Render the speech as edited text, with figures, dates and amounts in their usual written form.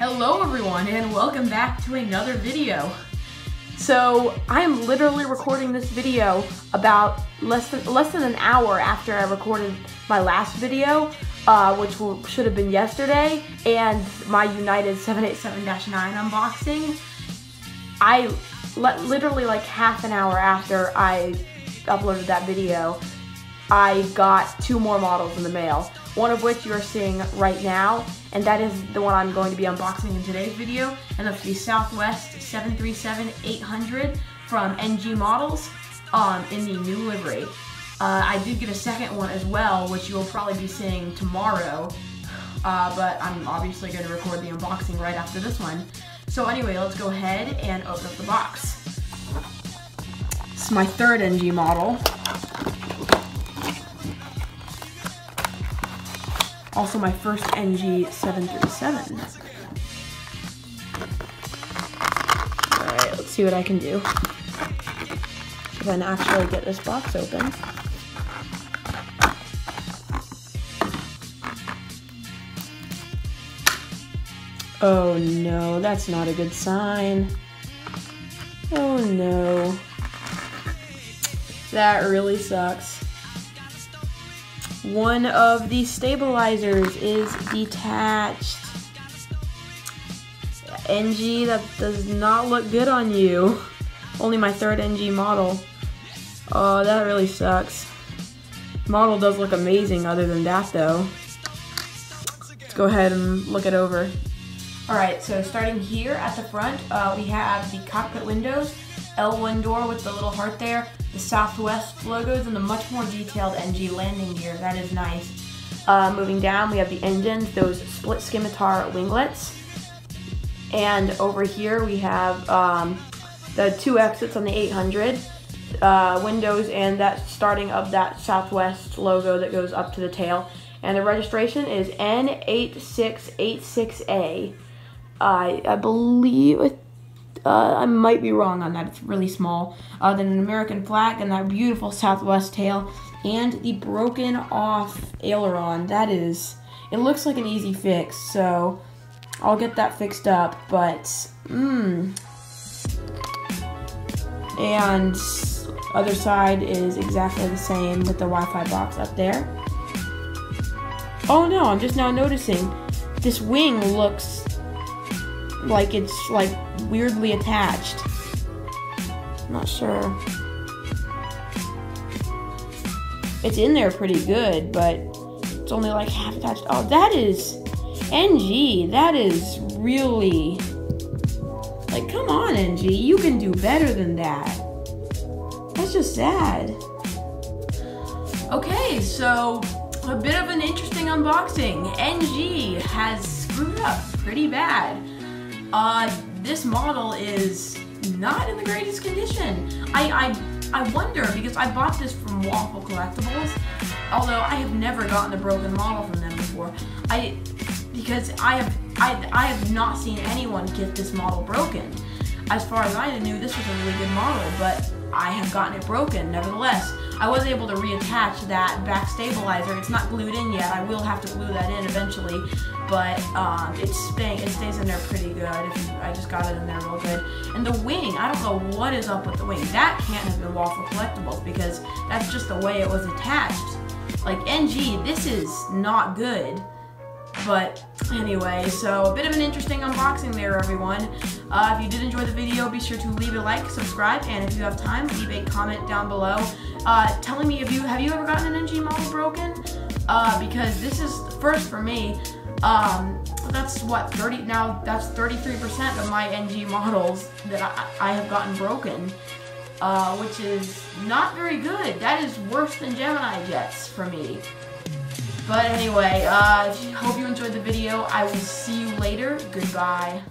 Hello everyone and welcome back to another video. So I am literally recording this video about less than an hour after I recorded my last video, which should have been yesterday, and my United 787-9 unboxing. Literally like half an hour after I uploaded that video, I got two more models in the mail, one of which you are seeing right now, and that is the one I'm going to be unboxing in today's video, and that's the Southwest 737-800 from NG Models in the new livery. I did get a second one as well, which you will probably be seeing tomorrow, but I'm obviously going to record the unboxing right after this one. So anyway, let's go ahead and open up the box. This is my third NG model. Also my first NG 737. Alright, let's see what I can do. If I can actually get this box open. Oh no, that's not a good sign. Oh no. That really sucks. One of the stabilizers is detached. NG, that does not look good on you. Only my third NG model. Oh, that really sucks. Model does look amazing other than that though. Let's go ahead and look it over. Alright, so starting here at the front, we have the cockpit windows, L1 door with the little heart there, the Southwest logos, and the much more detailed NG landing gear. That is nice. Moving down, we have the engines, those split scimitar winglets. And over here we have the two exits on the 800, windows, and that starting of that Southwest logo that goes up to the tail. And the registration is N8686A. I believe I might be wrong on that. It's really small. Then an American flag and that beautiful Southwest tail and the broken off aileron. That is, it looks like an easy fix, so I'll get that fixed up. But and other side is exactly the same with the Wi-Fi box up there. Oh no, I'm just now noticing this wing looks like it's like weirdly attached. I'm not sure. It's in there pretty good, but it's only like half attached. Oh, that is NG. That is really, like, come on, NG. You can do better than that. That's just sad. Okay, so a bit of an interesting unboxing. NG has screwed up pretty bad. This model is not in the greatest condition. I wonder, because I bought this from Waffle Collectibles, although I have never gotten a broken model from them before. Because I have not seen anyone get this model broken. As far as I knew, this was a really good model, but I have gotten it broken nevertheless. I was able to reattach that back stabilizer. It's not glued in yet. I will have to glue that in eventually, but it stays in there pretty good. I just got it in there real good. And the wing, I don't know what is up with the wing. That can't have been Waffle Collectibles because that's just the way it was attached. Like, NG, this is not good. But anyway, so a bit of an interesting unboxing there, everyone. If you did enjoy the video, be sure to leave a like, subscribe, and if you have time, leave a comment down below telling me have you ever gotten an NG model broken? Because this is first for me. That's what, that's 33% of my NG models that I have gotten broken, which is not very good. That is worse than Gemini jets for me. But anyway, hope you enjoyed the video. I will see you later. Goodbye.